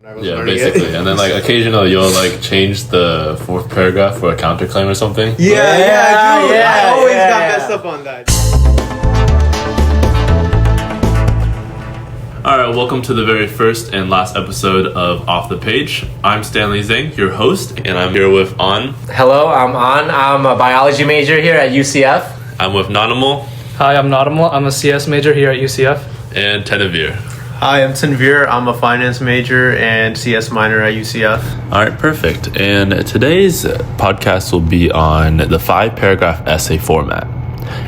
Yeah, basically. And then like occasionally you'll like change the fourth paragraph for a counterclaim or something. Dude. I always got messed up on that. Alright, welcome to the very first and last episode of Off the Page. I'm Stanley Zhang, your host, and I'm here with An. Hello, I'm An. I'm a biology major here at UCF. I'm with Nadimul. Hi, I'm Nadimul. I'm a CS major here at UCF. And Tanvir. Hi, I'm Tanvir. I'm a finance major and CS minor at UCF. Alright, perfect. And today's podcast will be on the 5-paragraph essay format.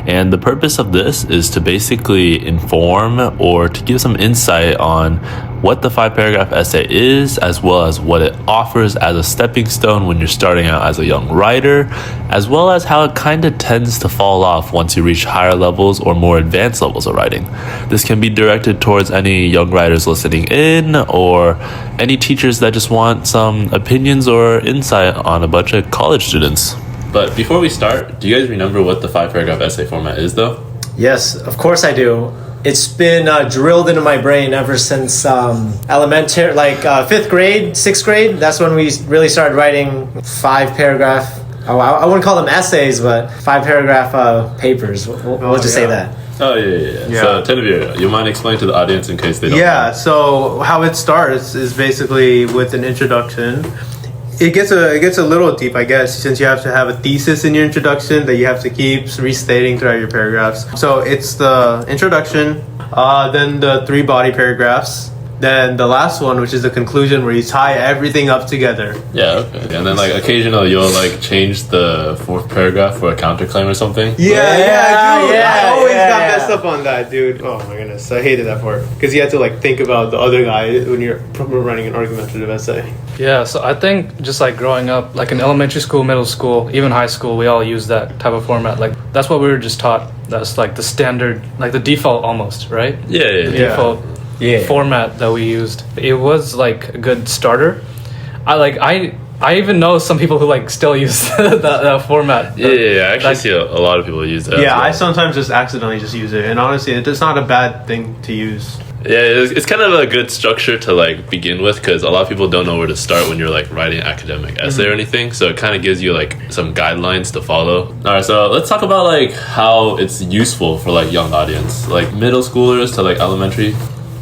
And the purpose of this is to basically inform or to give some insight on what the 5-paragraph essay is, as well as what it offers as a stepping stone when you're starting out as a young writer, as well as how it kind of tends to fall off once you reach higher levels or more advanced levels of writing. This can be directed towards any young writers listening in, or any teachers that just want some opinions or insight on a bunch of college students. But before we start, do you guys remember what the 5-paragraph essay format is, though? Yes, of course I do. It's been drilled into my brain ever since elementary, like 5th grade, 6th grade. That's when we really started writing 5-paragraph. I wouldn't call them essays, but 5-paragraph papers. We'll just say that. Oh, yeah. So, Tanvir, you mind explaining to the audience in case they don't know? So how it starts is basically with an introduction. It gets a little deep, I guess, since you have to have a thesis in your introduction that you have to keep restating throughout your paragraphs. So it's the introduction, then the 3 body paragraphs, then the last one, which is the conclusion where you tie everything up together. Yeah, okay. And then like occasionally you'll like change the 4th paragraph for a counterclaim or something. I always got messed up on that, dude. Oh my goodness, I hated that part because you had to like think about the other guy when you're running an argumentative essay. Yeah, so I think just like growing up, like in elementary school, middle school, even high school, we all use that type of format. Like that's what we were just taught. That's like the standard, like the default almost, right? Yeah. Default format that we used. It was like a good starter. I even know some people who like still use that format. I actually see a lot of people use that. Yeah, I sometimes just accidentally just use it, and honestly, it's not a bad thing to use. Yeah, it's kind of a good structure to like begin with, because a lot of people don't know where to start when you're like writing an academic essay or anything. So it kind of gives you like some guidelines to follow. All right, so let's talk about like how it's useful for like young audience, like middle schoolers to like elementary.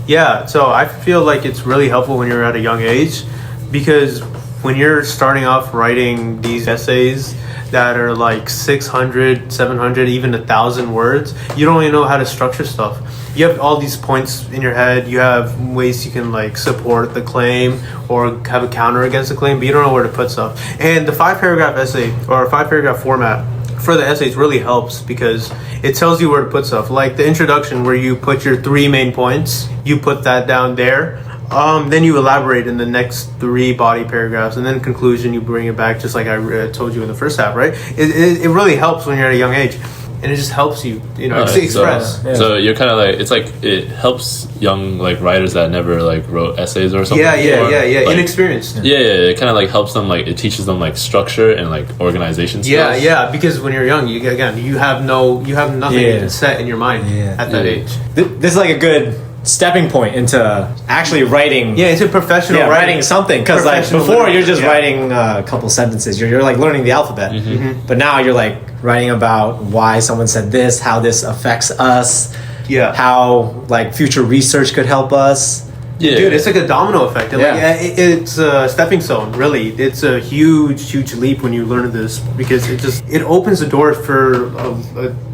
Yeah, so I feel like it's really helpful when you're at a young age, because when you're starting off writing these essays that are like 600, 700, even 1,000 words, you don't even know how to structure stuff. You have all these points in your head. You have ways you can like support the claim or have a counter against the claim, but you don't know where to put stuff. And the 5-paragraph essay or 5-paragraph format for the essays really helps because it tells you where to put stuff. Like the introduction where you put your 3 main points, you put that down there. Then you elaborate in the next 3 body paragraphs, and then conclusion, you bring it back just like I told you in the first half, right? It really helps when you're at a young age. And it just helps you, express. So you're kind of like, it's like it helps young like writers that never like wrote essays or something. Yeah. Like, Inexperienced. Yeah. It kind of like helps them, like it teaches them like structure and like organization skills. Yeah. Because when you're young, you have nothing set in your mind at that age. This is like a good stepping point into actually writing. Yeah, into professional writing something. Because like before, you're just writing a couple sentences. You're like learning the alphabet. Mm-hmm. But now you're like writing about why someone said this, how this affects us, how like future research could help us. Yeah. Dude, it's like a domino effect. It's a stepping stone, really. It's a huge leap when you learn this, because it opens the door for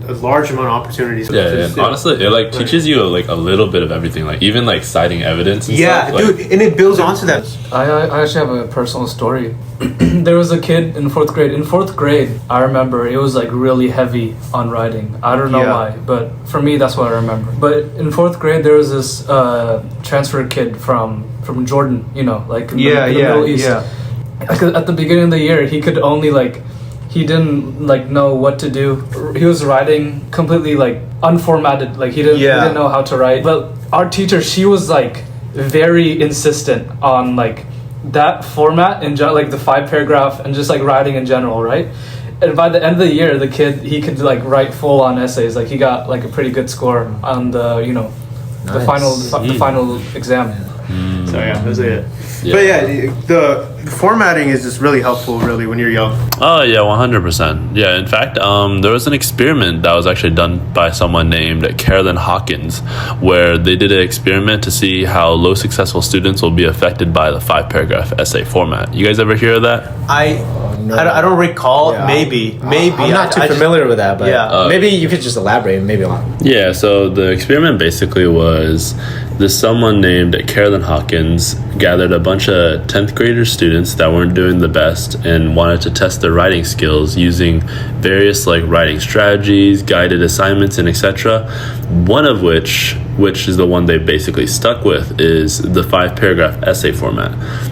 a large amount of opportunities. And honestly, it like teaches you like a little bit of everything, like even like citing evidence and stuff. Dude, and it builds onto that. I actually have a personal story. There was a kid in 4th grade. In 4th grade, I remember it was like really heavy on writing. I don't know why, but for me, that's what I remember. But in 4th grade, there was this transfer kid from Jordan, like in the Middle East. At the beginning of the year, he could only like, he didn't like know what to do. He was writing completely like unformatted. Like he didn't know how to write. But our teacher, she was like very insistent on like that format in like the 5-paragraph and just like writing in general, right? And by the end of the year, the kid, he could like write full on essays. Like he got like a pretty good score on the the final exam. So yeah, that's it. Yeah. But yeah, the formatting is just really helpful, really, when you're young. Oh yeah, 100%. Yeah, in fact, there was an experiment that was actually done by someone named Carolyn Hawkins, where they did an experiment to see how low successful students will be affected by the 5-paragraph essay format. You guys ever hear of that? I don't recall. Yeah. Maybe. I'm not too familiar with that, but Yeah. maybe you could just elaborate. Maybe I'll. Yeah, so the experiment basically was someone named Carolyn Hawkins gathered a bunch of 10th grader students that weren't doing the best and wanted to test their writing skills using various like writing strategies, guided assignments, and etc. One of which is the one they basically stuck with, is the 5-paragraph essay format.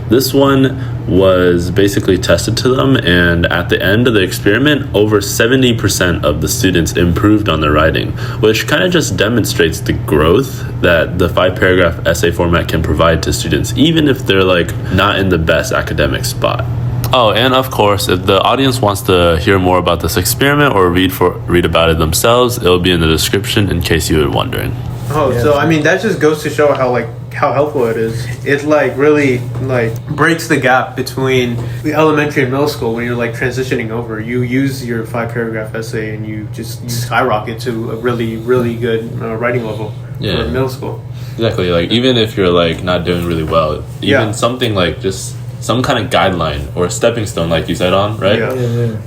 This one was basically tested to them, and at the end of the experiment, over 70% of the students improved on their writing, which kind of just demonstrates the growth that the 5-paragraph essay format can provide to students, even if they're like not in the best academic spot. Oh, and of course, if the audience wants to hear more about this experiment or read about it themselves, it'll be in the description in case you were wondering. Oh, Yeah. so I mean that just goes to show how helpful it is. It like really like breaks the gap between the elementary and middle school when you're like transitioning over. You use your 5-paragraph essay and you skyrocket to a really, really good writing level for middle school. Exactly. Like even if you're like not doing really well, even something like just some kind of guideline or a stepping stone, like you said, on right,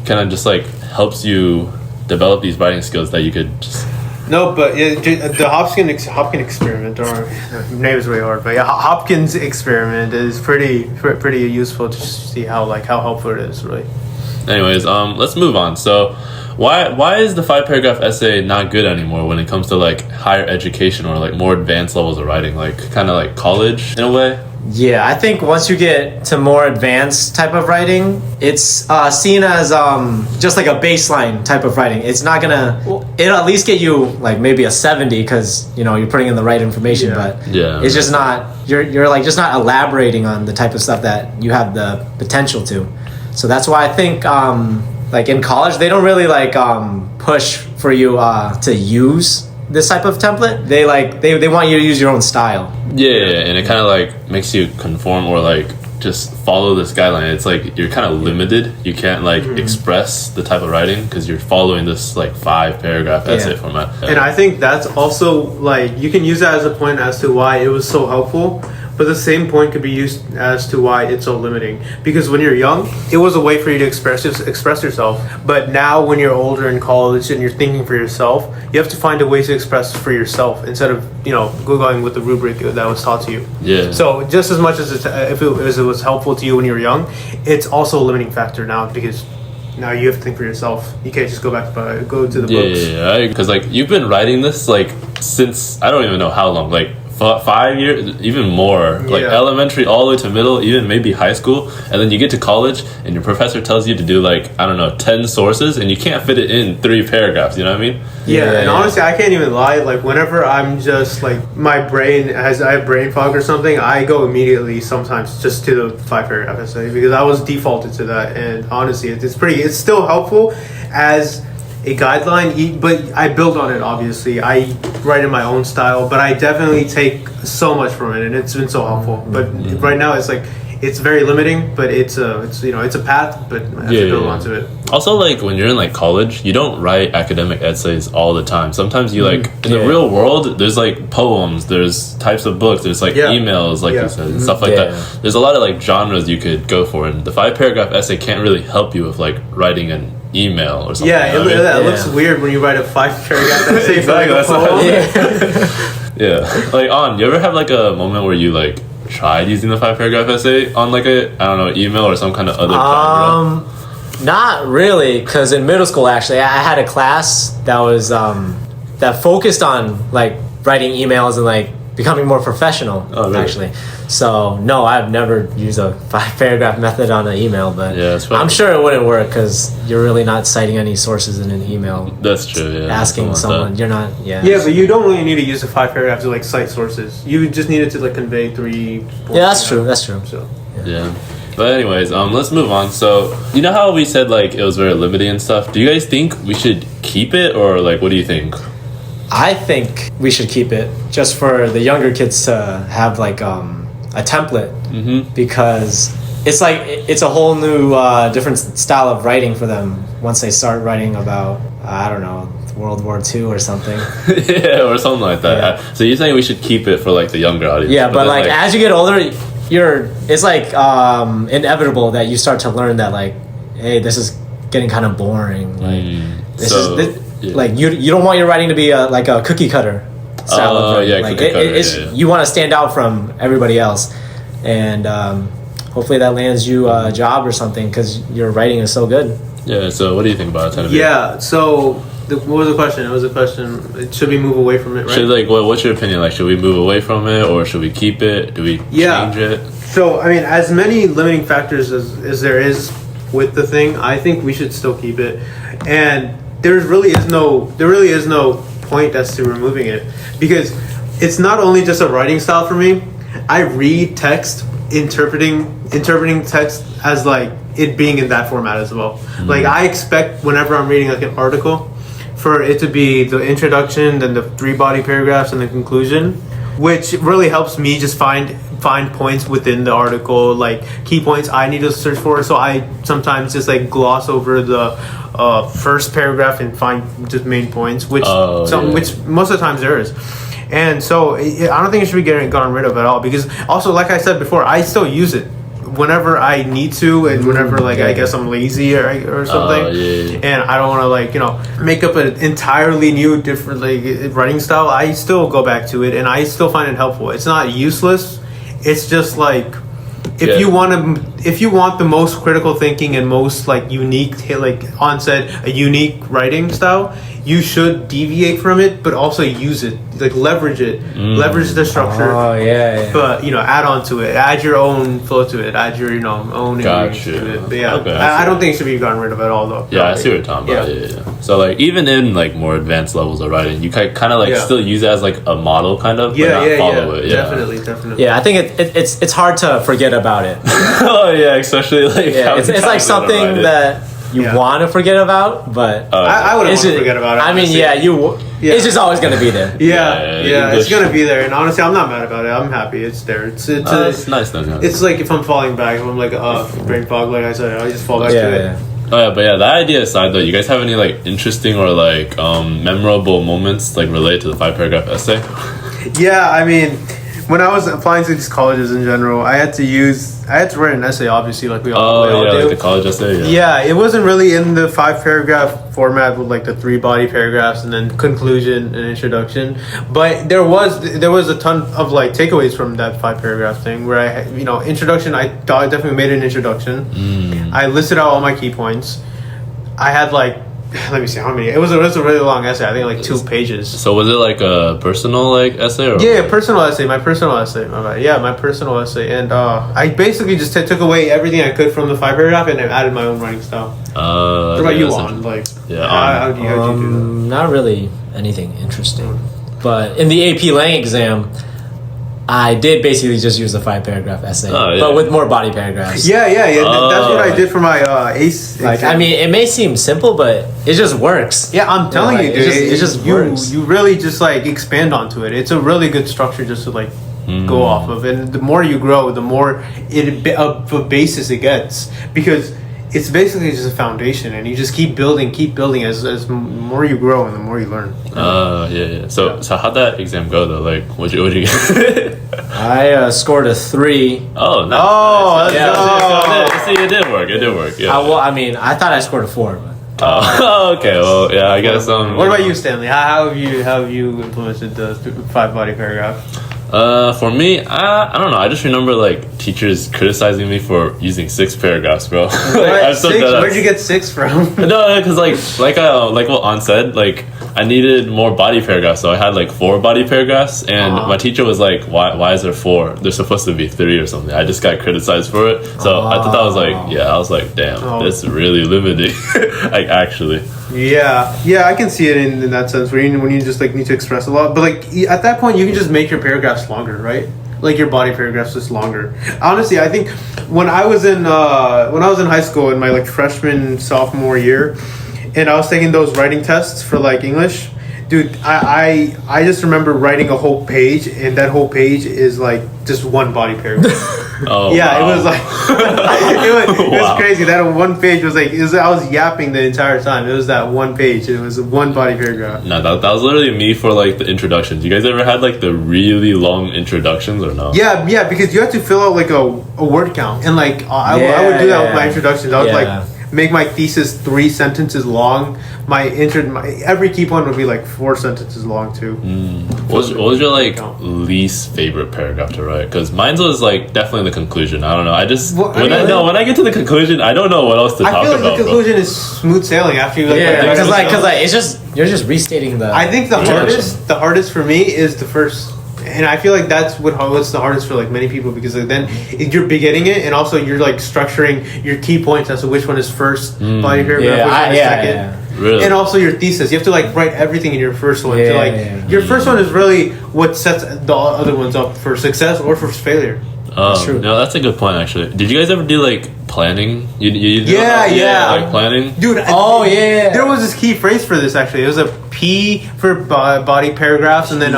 kind of just like helps you develop these writing skills that you could just. No, but the Hopkins experiment, or name is really hard, but yeah, Hopkins experiment is pretty useful to see how helpful it is, really. Anyways, let's move on. So, why is the 5-paragraph essay not good anymore when it comes to like higher education or like more advanced levels of writing, like kind of like college in a way? Yeah, I think once you get to more advanced type of writing, it's seen as just like a baseline type of writing. It's not gonna. It'll at least get you like maybe a 70 because you're putting in the right information. But it's just not. You're like just not elaborating on the type of stuff that you have the potential to. So that's why I think like in college they don't really like push for you to use this type of template. They want you to use your own style. Yeah, and it kind of like makes you conform or like just follow this guideline. It's like you're kind of limited. You can't like express the type of writing because you're following this like 5-paragraph essay format. And I think that's also like you can use that as a point as to why it was so helpful. But the same point could be used as to why it's so limiting. Because when you're young, it was a way for you to express yourself. But now when you're older in college and you're thinking for yourself, you have to find a way to express for yourself instead of, going with the rubric that was taught to you. Yeah. So just as much as if it was helpful to you when you were young, it's also a limiting factor now because now you have to think for yourself. You can't just go to the books. Yeah. Because like you've been writing this like since I don't even know how long, like 5 years, even more, like elementary all the way to middle, even maybe high school, and then you get to college and your professor tells you to do like 10 sources and you can't fit it in 3 paragraphs, you know what I mean? And honestly I can't even lie, like whenever I'm just like I have brain fog or something, I go immediately sometimes just to the 5-paragraph essay because I was defaulted to that. And honestly it's still helpful as a guideline, but I build on it. Obviously I write in my own style, but I definitely take so much from it and it's been so helpful. But right now it's like it's very limiting, but it's a path, but I have to build onto it. Also, like when you're in like college, you don't write academic essays all the time. Sometimes you like in the real world, there's like poems, there's types of books, there's like emails, like you said, and stuff like that. There's a lot of like genres you could go for, and the 5-paragraph essay can't really help you with like writing an email or something. It looks weird when you write a 5-paragraph essay for like a poem. Like you ever have like a moment where you like tried using the 5-paragraph essay on like a email or some kind of other genre? Not really, because in middle school actually I had a class that was that focused on like writing emails and like becoming more professional. Actually, so no, I've never used a 5-paragraph method on an email, but I'm sure it wouldn't work because you're really not citing any sources in an email. That's true. Asking someone, you're not. But you don't really need to use a 5-paragraph to like cite sources. You just need it to like convey 3. That's true. So But anyways, let's move on. So you know how we said like it was very limiting and stuff. Do you guys think we should keep it, or like what do you think? I think we should keep it just for the younger kids to have like a template because it's like it's a whole new different style of writing for them once they start writing about I don't know, World War II or something. Yeah, or something like that. Yeah. So you're saying we should keep it for like the younger audience? Yeah, but like as you get older, it's like inevitable that you start to learn that like, hey, this is getting kind of boring. Like like you don't want your writing to be like a cookie cutter style of writing. Yeah, like cookie cutter, you want to stand out from everybody else, and hopefully that lands you a job or something because your writing is so good. Yeah. So what do you think about it? Yeah. So what was the question? It was a question. Should we move away from it? Right. Should what's your opinion? Like, should we move away from it or should we keep it? Do we change it? So I mean, as many limiting factors as there is with the thing, I think we should still keep it. And there really is no point as to removing it because it's not only just a writing style for me. I read text interpreting text as like it being in that format as well. Like I expect whenever I'm reading like an article for it to be the introduction, then the 3 body paragraphs and the conclusion, which really helps me just find points within the article, like key points I need to search for. So I sometimes just like gloss over the first paragraph and find just main points, which most of the times there is. And so I don't think it should be gotten rid of at all because also, like I said before, I still use it whenever I need to and whenever like I guess I'm lazy or something and I don't want to like make up an entirely new different like writing style. I still go back to it and I still find it helpful. It's not useless. It's just like if you want the most critical thinking and most like unique like onset a unique writing style, you should deviate from it but also use it, like leverage leverage the structure, but add on to it, add your own flow to it, add your own ingredients to it. But I don't think it should be gotten rid of at all though. I see what you're talking about. Yeah. So like even in like more advanced levels of writing, you kind of like still use it as like a model kind of, but not follow it. Definitely. I think it's hard to forget about it. Oh yeah, especially like it's like something that you want to forget about, but I wouldn't want to forget about it. I mean, it's just always going to be there. It's going to be there, and honestly, I'm not mad about it. I'm happy it's there. It's nice though. Yeah. It's like if I'm falling back, if I'm like brain fog, like I said, I just fall back to it. Oh yeah, but that idea aside though, you guys have any like interesting or like memorable moments like related to the 5-paragraph essay? Yeah, I mean, when I was applying to these colleges in general, I had to write an essay, obviously, like we all do. Like the college essay. Yeah, it wasn't really in the 5-paragraph format with like the 3 body paragraphs and then conclusion and introduction. But there was a ton of like takeaways from that 5-paragraph thing where I introduction. I thought I definitely made an introduction. I listed out all my key points. I had like. Let me see how many. It was a really long essay. I think like 2 pages. So was it like a personal like essay? Or personal essay. My personal essay. My personal essay. And I basically just took away everything I could from the 5-paragraph and I added my own writing style. What about you, on? Like, how do you do that? Not really anything interesting. But in the AP Lang exam, I did basically just use the 5-paragraph essay, but with more body paragraphs. Yeah. That's what I did for my ACE. Like, exam. I mean, it may seem simple, but it just works. Yeah, I'm telling you, dude. It just works. You really just like expand onto it. It's a really good structure just to like go off of, and the more you grow, the more of a basis it gets because it's basically just a foundation, and you just keep building as more you grow and the more you learn. So how'd that exam go though? Like, what'd you get? I scored a 3. Oh, nice. Oh, nice. See, it did work. Yeah. I mean, I thought I scored a 4, but. Okay. Well, yeah. I guess. What about you, Stanley? How have you implemented the 5-body paragraph? For me, I don't know. I just remember like teachers criticizing me for using 6 paragraphs, bro. Where'd you get 6 from? No, because like what An said, like I needed more body paragraphs, so I had like 4 body paragraphs, and my teacher was like, "Why is there 4? There's supposed to be 3 or something." I just got criticized for it, so I thought that was like, I was like, damn, this is really limiting. Like actually. Yeah, I can see it in that sense when you just like need to express a lot, but like at that point you can just make your paragraphs longer, right? Like your body paragraphs just longer. Honestly, I think when I was in high school in my like freshman sophomore year, and I was taking those writing tests for like English, Dude, I just remember writing a whole page, and that whole page is like just one body paragraph. Oh, yeah, wow. it was like it was Wow. crazy. That one page was like I was yapping the entire time. It was that one page. It was one body paragraph. No, that was literally me for like the introductions. You guys ever had like the really long introductions or no? Yeah, because you had to fill out like a word count, and like I would do that with my introductions. I would like make my thesis 3 sentences long. My every key point would be like 4 sentences long too. What was your like least favorite paragraph to write? Because mine was like definitely the conclusion. I don't know. I just when I get to the conclusion, I don't know what else to talk about. I feel like the conclusion is smooth sailing after you because it's just you're just restating the. I think the hardest for me is the first. And I feel like that's what's the hardest for like many people, because like, then you're beginning it, and also you're like structuring your key points as to which one is first body paragraph, which one is second. Yeah. Really? And also your thesis. You have to like write everything in your first one. Your first one is really what sets the other ones up for success or for failure. That's true. No, that's a good point actually. Did you guys ever do like planning? You like planning? Dude, there was this key phrase for this actually. It was a P for body paragraphs, and then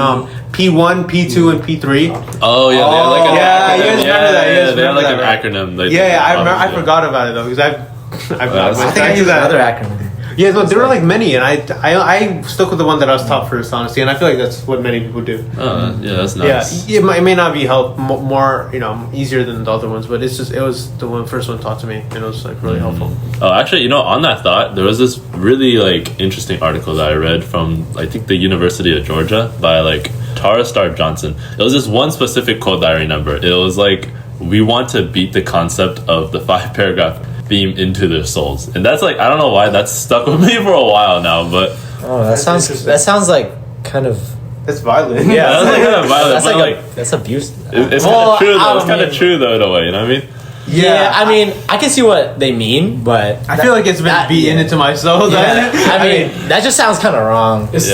P1, P2, and P3. Oh yeah, they had like an acronym. You guys remember that? You guys they had like remember an that, acronym. I remember. I forgot about it though, because I think I used another acronym. Yeah, no, there were like many, and I stuck with the one that I was taught first, honestly, and I feel like that's what many people do. Yeah, that's nice. Yeah, it may not be more easier than the other ones, but it was the first one taught to me, and it was like really helpful. Oh, actually, on that thought, there was this really like interesting article that I read from I think the University of Georgia by like Tara Starr Johnson. It was this one specific quote that I remember. It was like, "We want to beat the concept of the 5-paragraph theme into their souls," and that's like I don't know why that's stuck with me for a while now, but that sounds like kind of that's violent. Yeah, that's like kind of violent. That's but like that's abuse. It's kind of true though. It's kind of true though in a way. You know what I mean? Yeah, I mean, I can see what they mean, but I feel like it's been beaten into my soul. Yeah. I mean, that just sounds kind of wrong. It's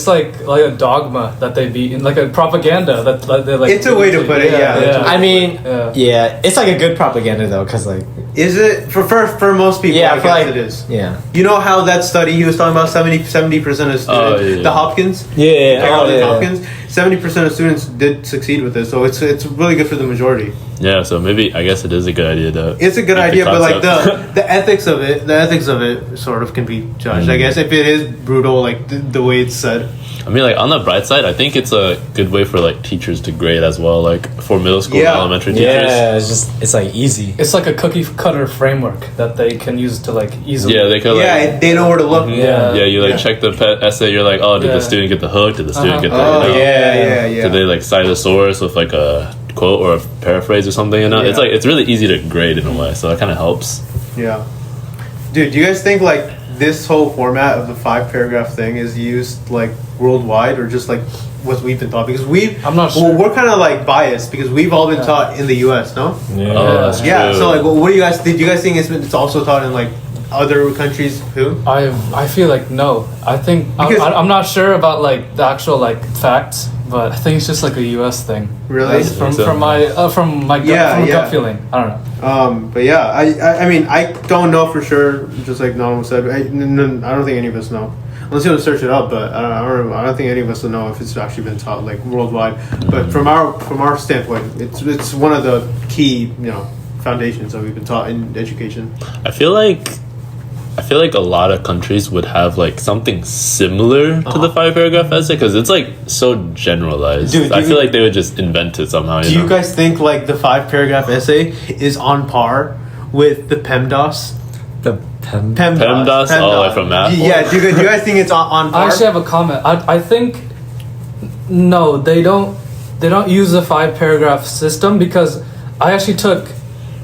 like a dogma that they beat in, like a propaganda that they like. It's a way to put it. Yeah. I mean, it's like a good propaganda though, because like. Is it for most people? Yeah, I guess it is. Yeah. You know how that study he was talking about 70% of students, the Hopkins. Hopkins. 70% of students did succeed with it, so it's really good for the majority. Yeah, so maybe I guess it is a good idea to. It's a good idea, but like the ethics of it sort of can be judged. I guess if it is brutal, like the way it's said. I mean, like on the bright side, I think it's a good way for like teachers to grade as well, like for middle school and elementary teachers. Yeah, it's like easy. It's like a cookie cutter framework that they can use to like easily. Yeah, they can. Like, they know where to look. Yeah, you like check the essay. You're like, oh, did the student get the hook? Did the student get the? Yeah. Did they like cite a source with like a quote or a paraphrase or something? It's like it's really easy to grade in a way, so that kind of helps. Yeah, dude, do you guys think like this whole format of the 5-paragraph thing is used like worldwide, or just like what we've been taught? Because I'm not sure. We're kind of like biased because we've all been taught in the U.S. No. That's true. So like, what do you guys? Did you guys think it's also taught in like other countries too? I feel like no. I think I'm not sure about like the actual like facts, but I think it's just like a U.S. thing. Really? From my gut feeling. I don't know. But yeah, I mean, I don't know for sure. Just like Nolan said, I don't think any of us know. Unless you want to search it up, but I don't think any of us will know if it's actually been taught like worldwide. But from our standpoint, it's one of the key foundations that we've been taught in education. I feel like a lot of countries would have like something similar to the 5-paragraph essay because it's like so generalized. Dude, I feel like they would just invent it somehow. Do you guys think like the 5-paragraph essay is on par with the PEMDAS? The PEMDAS? Oh, like from math? Yeah, do you guys think it's on par? I actually have a comment. I think no, they don't use the 5-paragraph system because I actually took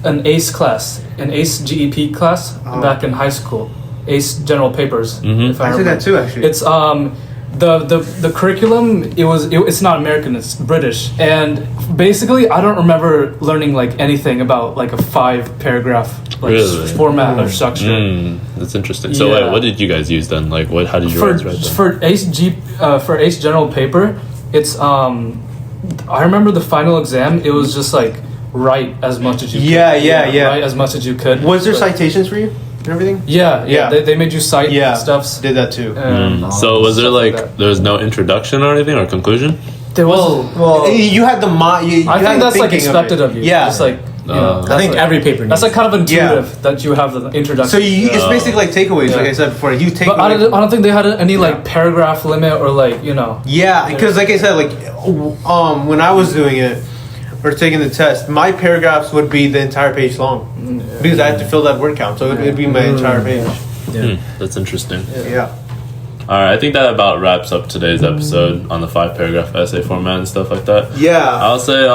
an ACE class, an ACE GEP class back in high school. ACE General Papers. If I took that too, actually. It's the curriculum. It's not American. It's British, and basically I don't remember learning like anything about like a 5-paragraph format or structure. That's interesting. So wait, what did you guys use then? Like how did you write that? For ACE General Paper, it's I remember the final exam. It was just like write as much as you could. Yeah. Write as much as you could. Was there citations for you? and everything? Yeah. They made you cite stuffs. Did that too. So was there stuff like like that. there was no introduction or anything or conclusion? There was. Well, You had the you I had think the that's like thinking expected it. of you. Yeah. Just like I think every paper needs that's like kind of intuitive Yeah. that you have the introduction. So it's basically like takeaways, like I said before. You take but away. I don't think they had any like paragraph limit or like Yeah, because like I said, like when I was doing it or taking the test, my paragraphs would be the entire page long because I had to fill that word count, so it'd be my entire page. That's interesting. Yeah. All right, I think that about wraps up today's episode on the 5-paragraph essay format and stuff like that. Yeah. I'll say,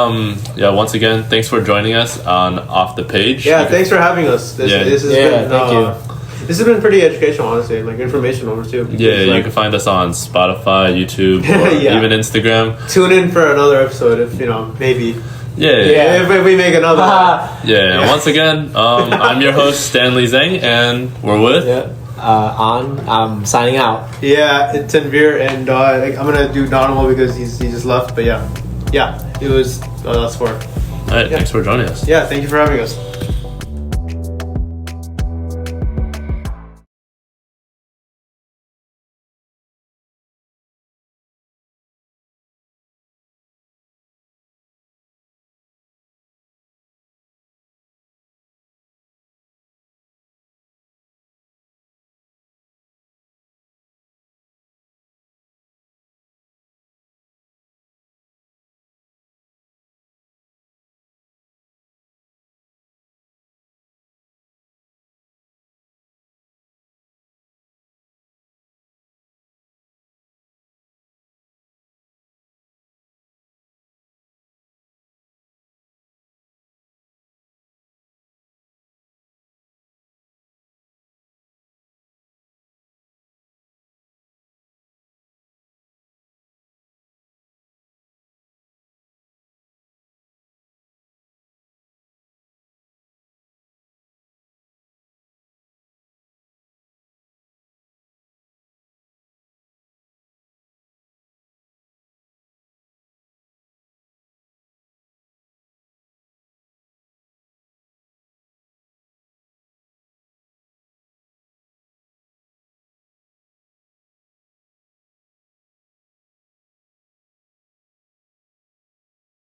once again, thanks for joining us on Off the Page. Yeah, thanks for having us. This has been, thank you. This has been pretty educational, honestly, like informational too. Yeah, Like, you can find us on Spotify, YouTube, or Yeah. even Instagram. tune in for another episode if maybe. Yeah. If we make another. Yeah. And once again, I'm your host, Stanley Zhang, and we're with... I'm signing out. Yeah, it's Tanvir, and I'm gonna do Nadimul because he just left. But yeah, it was us four. All right, thanks for joining us. Yeah, thank you for having us.